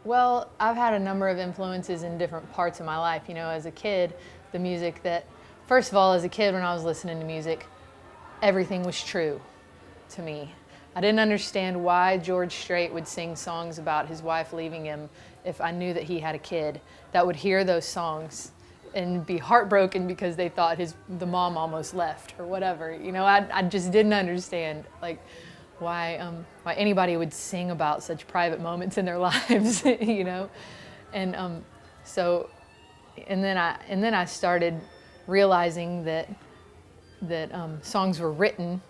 Well, I've had a number of influences in different parts of my life. You know, as a kid, the music that, first of all, as a kid when I was listening to music, everything was true to me. I didn't understand why George Strait would sing songs about his wife leaving him if I knew that he had a kid that would hear those songs and be heartbroken because they thought the mom almost left or whatever. You know, I just didn't understand like why anybody would sing about such private moments in their lives, you know, and so and then I started realizing that songs were written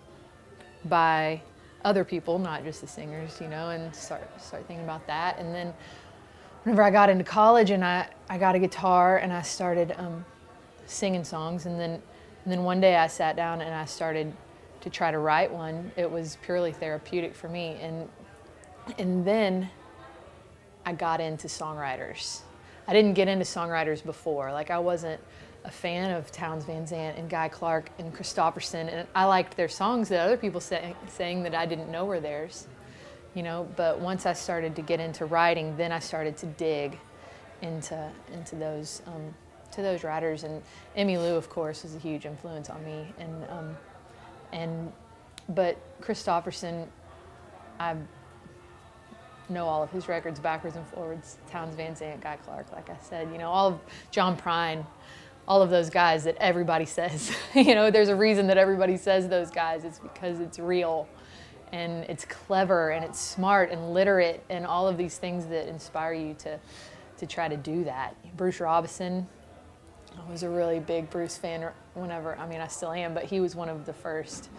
by other people, not just the singers, you know, and start thinking about that. And then whenever I got into college and I got a guitar and I started singing songs, and then one day I sat down and I started to try to write one. It was purely therapeutic for me, and then I got into songwriters. I didn't get into songwriters before. Like, I wasn't a fan of Townes Van Zandt and Guy Clark and Christopherson, and I liked their songs that other people sang that I didn't know were theirs, you know. But once I started to get into writing, then I started to dig into those to those writers, and Emmylou, of course, was a huge influence on me, but Christopherson, I know all of his records backwards and forwards. Townes Van Zandt, Guy Clark, like I said, you know, all of John Prine, all of those guys that everybody says. You know, there's a reason that everybody says those guys. It's because it's real, and it's clever, and it's smart and literate, and all of these things that inspire you to try to do that. Bruce Robison, I was a really big Bruce fan whenever, I mean, I still am, but he was one of the first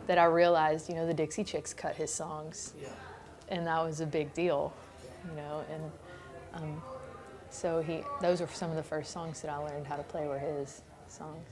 that I realized, you know, the Dixie Chicks cut his songs. Yeah. And that was a big deal, you know, and so those were some of the first songs that I learned how to play were his songs.